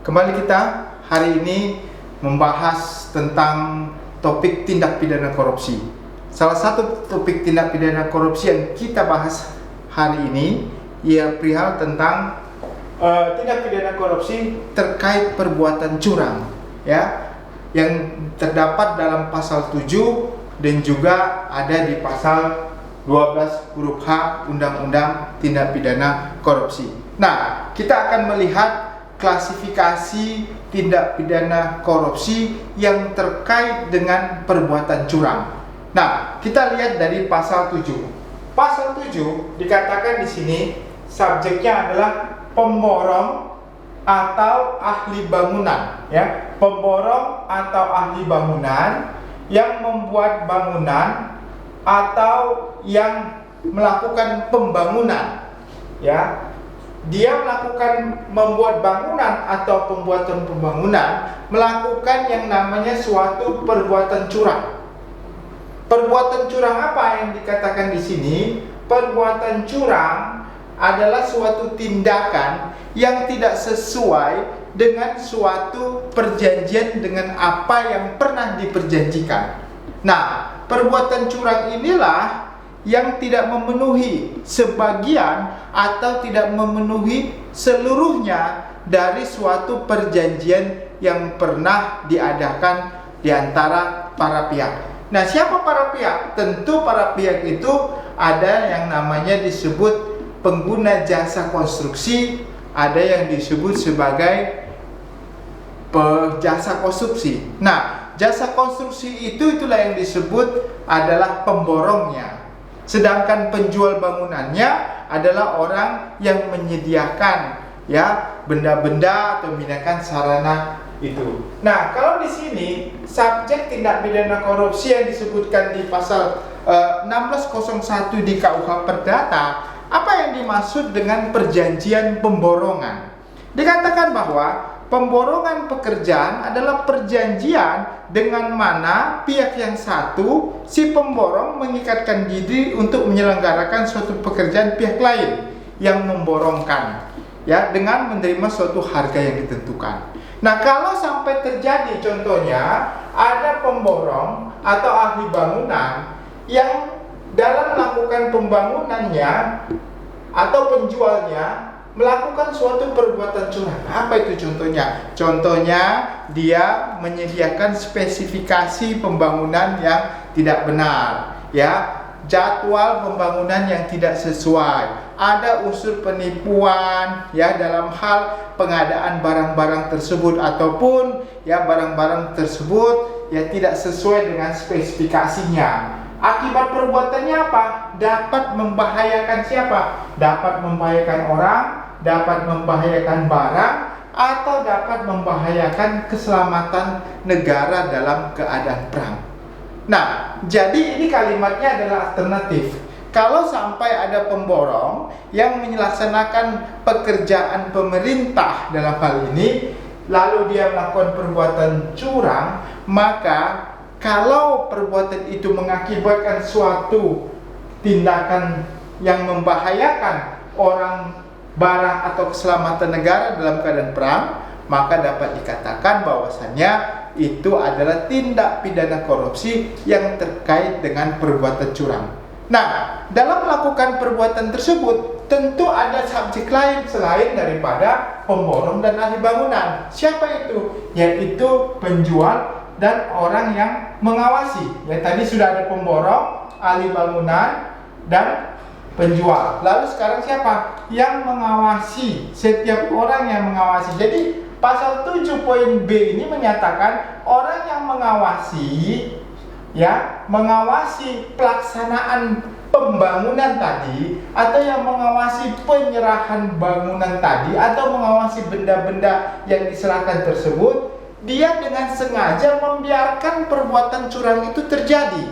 Kembali kita hari ini membahas tentang topik tindak pidana korupsi. Salah satu topik tindak pidana korupsi yang kita bahas hari ini ia perihal tentang tindak pidana korupsi terkait perbuatan curang, ya, yang terdapat dalam pasal 7 dan juga ada di pasal 12 huruf H Undang-Undang Tindak Pidana Korupsi. Nah, kita akan melihat klasifikasi tindak pidana korupsi yang terkait dengan perbuatan curang. Nah, kita lihat dari pasal 7. Pasal 7 dikatakan di sini subjeknya adalah pemborong atau ahli bangunan, ya. Pemborong atau ahli bangunan yang membuat bangunan atau yang melakukan pembangunan, ya. Dia melakukan membuat bangunan atau pembuatan pembangunan melakukan yang namanya suatu perbuatan curang. Perbuatan curang apa yang dikatakan di sini? Perbuatan curang adalah suatu tindakan yang tidak sesuai dengan suatu perjanjian dengan apa yang pernah diperjanjikan. Nah, perbuatan curang inilah yang tidak memenuhi sebagian atau tidak memenuhi seluruhnya dari suatu perjanjian yang pernah diadakan di antara para pihak. Nah, siapa para pihak? Tentu para pihak itu ada yang namanya disebut pengguna jasa konstruksi, ada yang disebut sebagai jasa konstruksi. Nah, jasa konstruksi itulah yang disebut adalah pemborongnya. Sedangkan penjual bangunannya adalah orang yang menyediakan, ya, benda-benda atau menyediakan sarana itu. Nah, kalau di sini subjek tindak pidana korupsi yang disebutkan di pasal 1601 di KUH Perdata, apa yang dimaksud dengan perjanjian pemborongan? Dikatakan bahwa pemborongan pekerjaan adalah perjanjian dengan mana pihak yang satu, si pemborong, mengikatkan diri untuk menyelenggarakan suatu pekerjaan pihak lain yang memborongkan, ya, dengan menerima suatu harga yang ditentukan. Nah, kalau sampai terjadi contohnya ada pemborong atau ahli bangunan yang dalam melakukan pembangunannya atau penjualnya melakukan suatu perbuatan curang. Apa itu contohnya? Contohnya dia menyediakan spesifikasi pembangunan yang tidak benar, ya, jadwal pembangunan yang tidak sesuai, ada unsur penipuan, ya, dalam hal pengadaan barang-barang tersebut ataupun, ya, barang-barang tersebut ya tidak sesuai dengan spesifikasinya. Akibat perbuatannya apa? Dapat membahayakan siapa? Dapat membahayakan orang, dapat membahayakan barang, atau dapat membahayakan keselamatan negara dalam keadaan perang. Nah, jadi ini kalimatnya adalah alternatif. Kalau sampai ada pemborong yang melaksanakan pekerjaan pemerintah dalam hal ini, lalu dia melakukan perbuatan curang, maka kalau perbuatan itu mengakibatkan suatu tindakan yang membahayakan orang, barang, atau keselamatan negara dalam keadaan perang, maka dapat dikatakan bahwasannya itu adalah tindak pidana korupsi yang terkait dengan perbuatan curang. Nah, dalam melakukan perbuatan tersebut tentu ada subjek lain selain daripada pemborong dan ahli bangunan. Siapa itu? Yaitu penjual dan orang yang mengawasi. Ya, tadi sudah ada pemborong, ahli bangunan, dan penjual. Lalu sekarang siapa? Yang mengawasi, setiap orang yang mengawasi. Jadi pasal 7 poin B ini menyatakan orang yang mengawasi, ya, mengawasi pelaksanaan pembangunan tadi, atau yang mengawasi penyerahan bangunan tadi, atau mengawasi benda-benda yang diserahkan tersebut, dia dengan sengaja membiarkan perbuatan curang itu terjadi.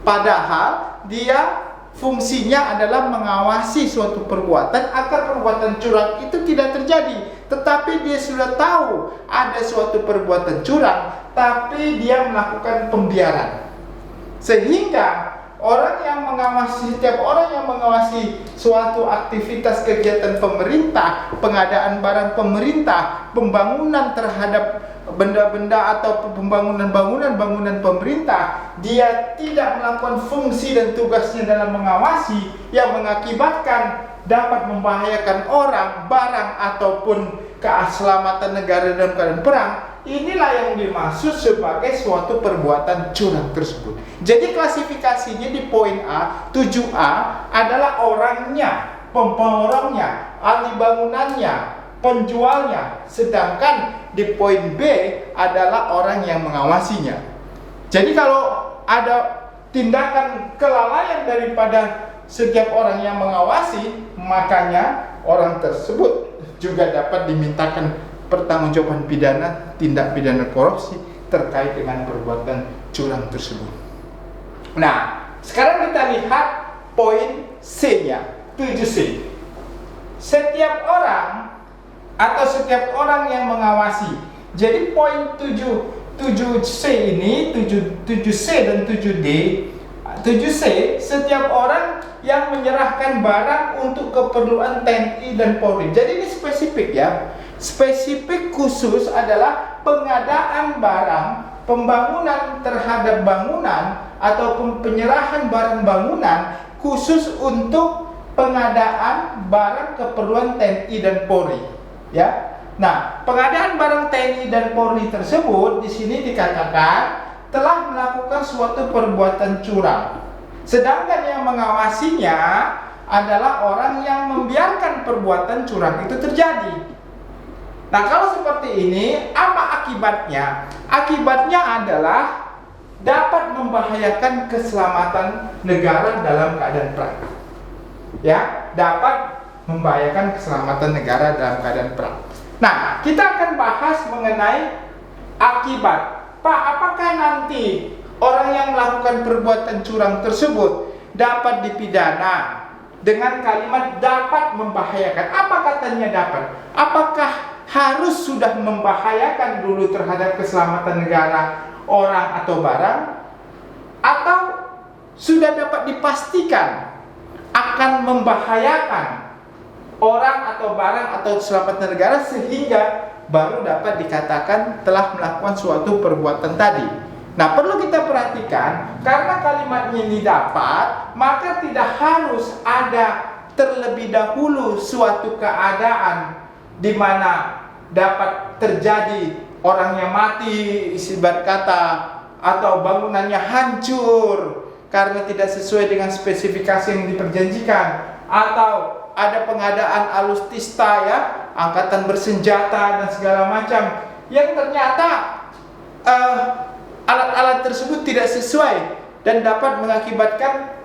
Padahal dia fungsinya adalah mengawasi suatu perbuatan agar perbuatan curang itu tidak terjadi. Tetapi dia sudah tahu ada suatu perbuatan curang, tapi dia melakukan pembiaran. Sehingga orang yang mengawasi, setiap orang yang mengawasi suatu aktivitas kegiatan pemerintah, pengadaan barang pemerintah, pembangunan terhadap benda-benda atau bangunan pemerintah, dia tidak melakukan fungsi dan tugasnya dalam mengawasi yang mengakibatkan dapat membahayakan orang, barang ataupun keselamatan negara dalam keadaan perang, inilah yang dimaksud sebagai suatu perbuatan curang tersebut. Jadi klasifikasinya di poin A, 7A adalah orangnya, pemborongnya, ahli bangunannya, penjualnya, sedangkan di poin B adalah orang yang mengawasinya. Jadi kalau ada tindakan kelalaian daripada setiap orang yang mengawasi, makanya orang tersebut juga dapat dimintakan pertanggungjawaban pidana, tindak pidana korupsi terkait dengan perbuatan curang tersebut. Nah, sekarang kita lihat poin C-nya, 7C. Setiap orang atau setiap orang yang mengawasi. Jadi poin 7C ini, 7C dan 7D. 7C, setiap orang yang menyerahkan barang untuk keperluan TNI dan Polri. Jadi ini spesifik ya. Spesifik khusus adalah pengadaan barang, pembangunan terhadap bangunan ataupun penyerahan barang bangunan khusus untuk pengadaan barang keperluan TNI dan Polri. Ya. Nah, pengadaan barang TNI dan Polri tersebut di sini dikatakan telah melakukan suatu perbuatan curang. Sedangkan yang mengawasinya adalah orang yang membiarkan perbuatan curang itu terjadi. Nah, kalau seperti ini, apa akibatnya? Akibatnya adalah dapat membahayakan keselamatan negara dalam keadaan perang. Ya, dapat membahayakan keselamatan negara dalam keadaan perang. Nah, kita akan bahas mengenai akibat. Pak, apakah nanti orang yang melakukan perbuatan curang tersebut dapat dipidana dengan kalimat dapat membahayakan? Apa katanya dapat? Apakah harus sudah membahayakan dulu terhadap keselamatan negara, orang atau barang? Atau sudah dapat dipastikan akan membahayakan orang atau barang atau keselamatan negara sehingga baru dapat dikatakan telah melakukan suatu perbuatan tadi. Nah, perlu kita perhatikan, karena kalimatnya ini dapat, maka tidak harus ada terlebih dahulu suatu keadaan di mana dapat terjadi orang yang mati, ibarat kata, atau bangunannya hancur karena tidak sesuai dengan spesifikasi yang diperjanjikan, atau ada pengadaan alustista ya, angkatan bersenjata dan segala macam yang ternyata alat-alat tersebut tidak sesuai dan dapat mengakibatkan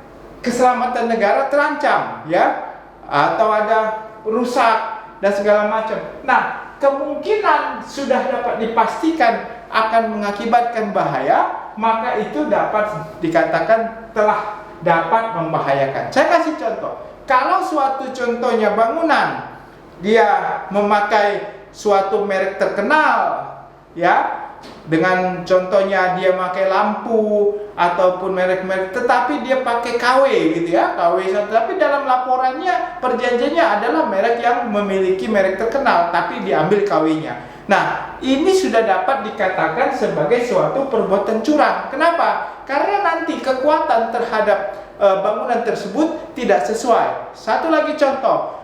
keselamatan negara terancam ya, atau ada rusak dan segala macam. Nah, kemungkinan sudah dapat dipastikan akan mengakibatkan bahaya, maka itu dapat dikatakan telah dapat membahayakan. Saya kasih contoh. Kalau suatu contohnya bangunan, dia memakai suatu merek terkenal, ya, dengan contohnya dia pakai lampu ataupun merek-merek, tetapi dia pakai KW gitu ya, KW. Tapi dalam laporannya perjanjiannya adalah merek yang memiliki merek terkenal, tapi diambil KW-nya. Nah, ini sudah dapat dikatakan sebagai suatu perbuatan curang. Kenapa? Karena nanti kekuatan terhadap bangunan tersebut tidak sesuai. Satu lagi contoh.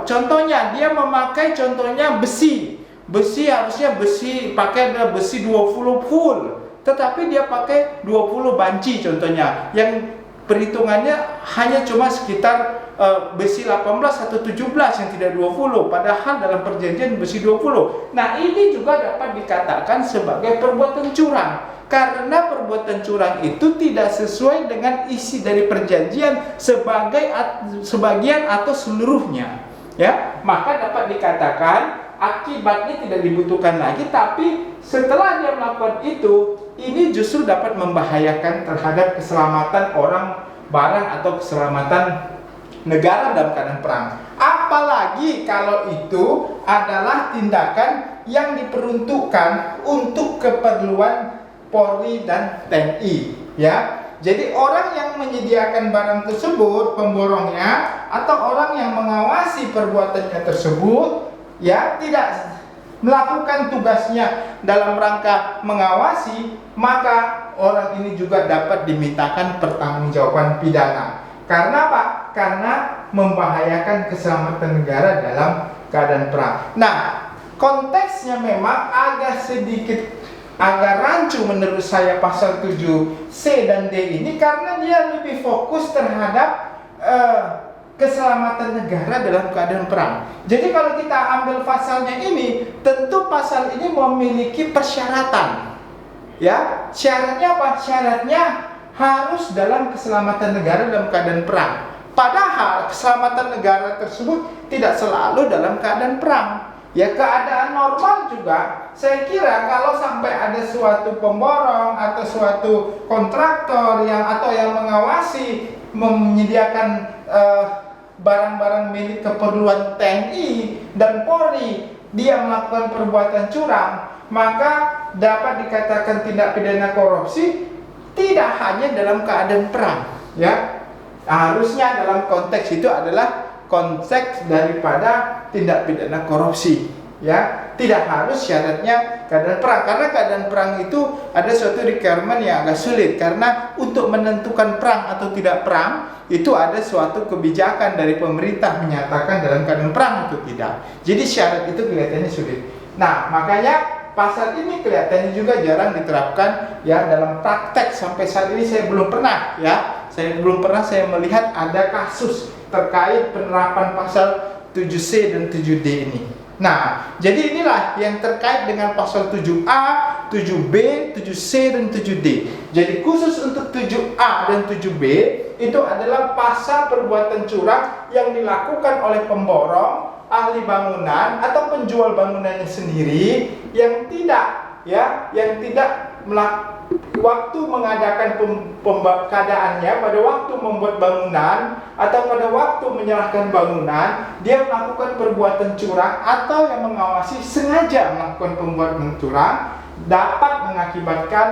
Contohnya dia memakai contohnya besi. Besi harusnya pakai besi 20 full, tetapi dia pakai 20 banci contohnya. Yang perhitungannya hanya cuma sekitar besi 18 atau 17 yang tidak 20, padahal dalam perjanjian besi 20. Nah, ini juga dapat dikatakan sebagai perbuatan curang. Karena perbuatan curang itu tidak sesuai dengan isi dari perjanjian sebagian atau seluruhnya, ya, maka dapat dikatakan akibatnya tidak dibutuhkan lagi, tapi setelah dia melakukan itu, ini justru dapat membahayakan terhadap keselamatan orang, barang atau keselamatan negara dalam keadaan perang. Apalagi kalau itu adalah tindakan yang diperuntukkan untuk keperluan Polri dan TNI, ya. Jadi orang yang menyediakan barang tersebut, pemborongnya, atau orang yang mengawasi perbuatannya tersebut, ya tidak melakukan tugasnya dalam rangka mengawasi, maka orang ini juga dapat dimintakan pertanggungjawaban pidana. Karena apa? Karena membahayakan keselamatan negara dalam keadaan perang. Nah, konteksnya memang agak rancu menurut saya pasal 7C dan D ini, karena dia lebih fokus terhadap keselamatan negara dalam keadaan perang. Jadi kalau kita ambil pasalnya ini, tentu pasal ini memiliki persyaratan. Ya, syaratnya apa? Syaratnya harus dalam keselamatan negara dalam keadaan perang. Padahal keselamatan negara tersebut tidak selalu dalam keadaan perang. Ya, keadaan normal juga. Saya kira kalau sampai ada suatu pemborong atau suatu kontraktor atau yang mengawasi menyediakan barang-barang milik keperluan TNI dan Polri, dia melakukan perbuatan curang, maka dapat dikatakan tindak pidana korupsi tidak hanya dalam keadaan perang. Ya, harusnya dalam konteks itu adalah konteks daripada tindak pidana korupsi. Ya, tidak harus syaratnya keadaan perang, karena keadaan perang itu ada suatu requirement yang agak sulit, karena untuk menentukan perang atau tidak perang itu ada suatu kebijakan dari pemerintah menyatakan dalam keadaan perang atau tidak. Jadi syarat itu kelihatannya sulit. Nah, makanya pasal ini kelihatannya juga jarang diterapkan ya dalam praktek. Sampai saat ini saya belum pernah saya melihat ada kasus terkait penerapan pasal 7C dan 7D ini. Nah, jadi inilah yang terkait dengan pasal 7A, 7B, 7C, dan 7D. Jadi khusus untuk 7A dan 7B itu adalah pasal perbuatan curang yang dilakukan oleh pemborong, ahli bangunan, atau penjual bangunannya sendiri yang tidak waktu mengadakan keadaannya pada waktu membuat bangunan atau pada waktu menyerahkan bangunan, dia melakukan perbuatan curang atau yang mengawasi sengaja melakukan perbuatan curang, dapat mengakibatkan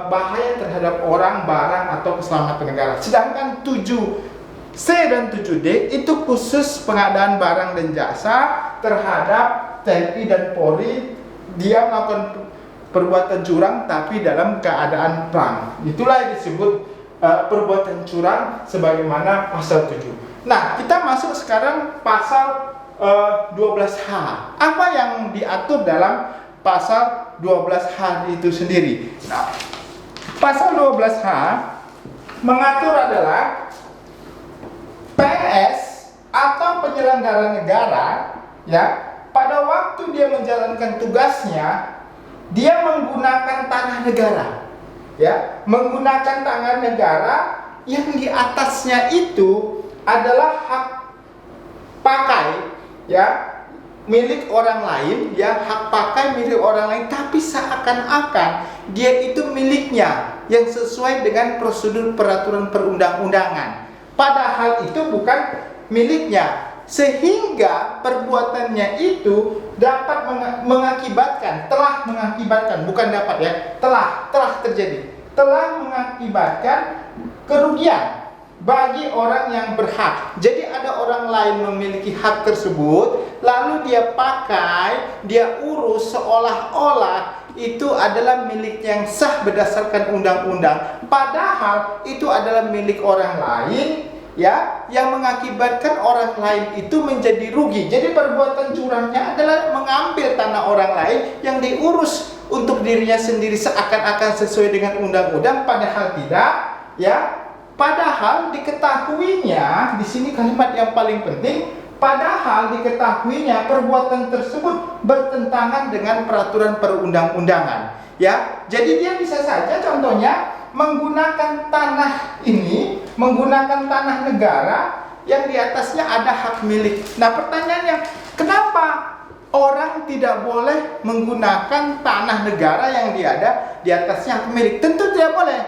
bahaya terhadap orang, barang, atau keselamatan negara. Sedangkan 7C dan 7D itu khusus pengadaan barang dan jasa terhadap TNI dan Polri, dia melakukan perbuatan curang tapi dalam keadaan perang. Itulah yang disebut perbuatan curang sebagaimana pasal 7. Nah, kita masuk sekarang pasal 12H. Apa yang diatur dalam pasal 12H itu sendiri? Nah, pasal 12H mengatur adalah PNS atau penyelenggara negara, ya, pada waktu dia menjalankan tugasnya, dia menggunakan tanah negara, ya, menggunakan tanah negara yang di atasnya itu adalah hak pakai, ya, milik orang lain, ya, hak pakai milik orang lain, tapi seakan-akan dia itu miliknya yang sesuai dengan prosedur peraturan perundang-undangan. Padahal itu bukan miliknya, sehingga perbuatannya itu dapat telah mengakibatkan, bukan dapat, ya, telah mengakibatkan kerugian bagi orang yang berhak. Jadi ada orang lain memiliki hak tersebut, lalu dia pakai, dia urus seolah-olah itu adalah milik yang sah berdasarkan undang-undang, padahal itu adalah milik orang lain, ya, yang mengakibatkan orang lain itu menjadi rugi. Jadi perbuatan curangnya adalah mengambil tanah orang lain yang diurus untuk dirinya sendiri seakan-akan sesuai dengan undang-undang, padahal tidak, ya. Padahal diketahuinya, di sini kalimat yang paling penting, padahal diketahuinya perbuatan tersebut bertentangan dengan peraturan perundang-undangan, ya. Jadi dia bisa saja contohnya menggunakan tanah ini, menggunakan tanah negara yang di atasnya ada hak milik. Nah, pertanyaannya, kenapa orang tidak boleh menggunakan tanah negara yang di atasnya hak milik? Tentu tidak boleh.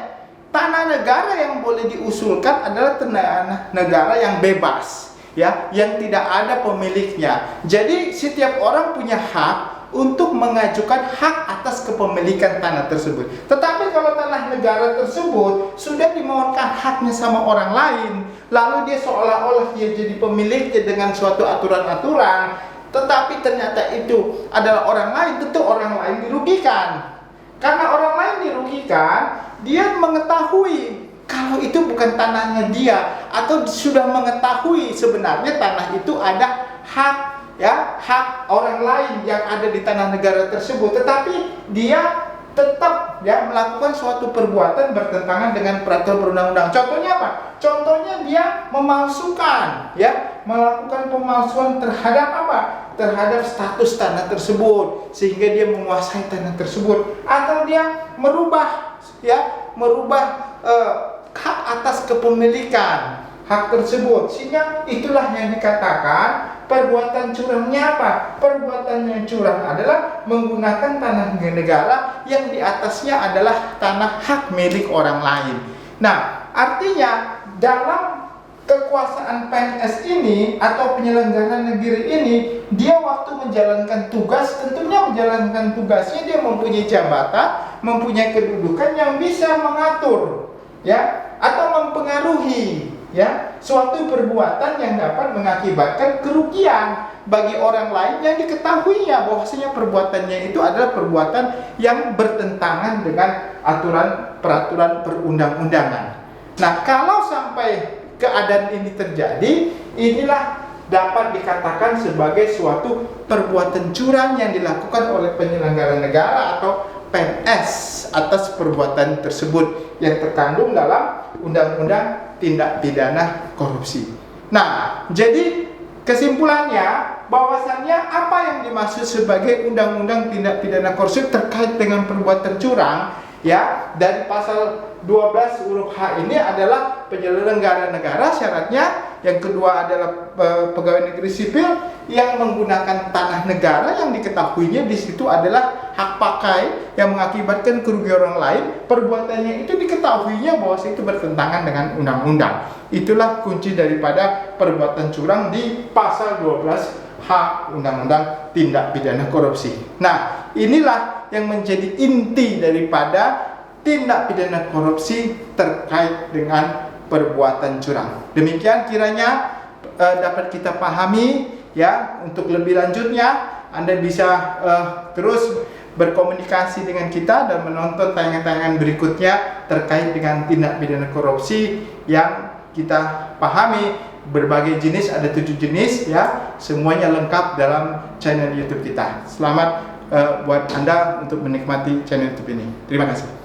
Tanah negara yang boleh diusulkan adalah tanah negara yang bebas, ya, yang tidak ada pemiliknya. Jadi setiap orang punya hak untuk mengajukan hak atas kepemilikan tanah tersebut. Tetapi kalau tanah negara tersebut sudah dimohonkan haknya sama orang lain, lalu dia seolah-olah dia jadi pemiliknya dengan suatu aturan-aturan, tetapi ternyata itu adalah orang lain, tentu orang lain dirugikan. Karena orang lain dirugikan, dia mengetahui kalau itu bukan tanahnya dia, atau sudah mengetahui sebenarnya tanah itu ada hak orang lain yang ada di tanah negara tersebut, tetapi dia tetap melakukan suatu perbuatan bertentangan dengan peraturan perundang-undangan. Contohnya apa? Contohnya dia memalsukan, melakukan pemalsuan terhadap apa? Terhadap status tanah tersebut, sehingga dia menguasai tanah tersebut, atau dia merubah hak atas kepemilikan hak tersebut, sehingga itulah yang dikatakan perbuatan curangnya apa? Perbuatan yang curang adalah menggunakan tanah negara yang di atasnya adalah tanah hak milik orang lain. Nah, artinya dalam kekuasaan PNS ini atau penyelenggara negeri ini, dia waktu menjalankan tugas, tentunya menjalankan tugasnya dia mempunyai jabatan, mempunyai kedudukan yang bisa mengatur atau mempengaruhi suatu perbuatan yang dapat mengakibatkan kerugian bagi orang lain yang diketahuinya bahwasanya perbuatannya itu adalah perbuatan yang bertentangan dengan peraturan perundang-undangan. Nah, kalau sampai keadaan ini terjadi, inilah dapat dikatakan sebagai suatu perbuatan curang yang dilakukan oleh penyelenggara negara atau PNS atas perbuatan tersebut yang terkandung dalam Undang-Undang Tindak Pidana Korupsi. Nah, jadi kesimpulannya bahwasannya apa yang dimaksud sebagai Undang-Undang Tindak Pidana Korupsi terkait dengan perbuatan curang dari pasal 12 huruf H ini adalah penyelenggara negara, syaratnya yang kedua adalah pegawai negeri sipil yang menggunakan tanah negara yang diketahuinya di situ adalah hak pakai yang mengakibatkan kerugian orang lain, perbuatannya itu diketahuinya bahwa itu bertentangan dengan undang-undang. Itulah kunci daripada perbuatan curang di pasal 12 H Undang-Undang Tindak Pidana Korupsi. Nah, inilah yang menjadi inti daripada tindak pidana korupsi terkait dengan perbuatan curang. Demikian kiranya dapat kita pahami untuk lebih lanjutnya Anda bisa terus berkomunikasi dengan kita dan menonton tayangan-tayangan berikutnya terkait dengan tindak pidana korupsi yang kita pahami. Berbagai jenis, ada 7 jenis semuanya lengkap dalam channel YouTube kita. Selamat buat Anda untuk menikmati channel YouTube ini. Terima kasih.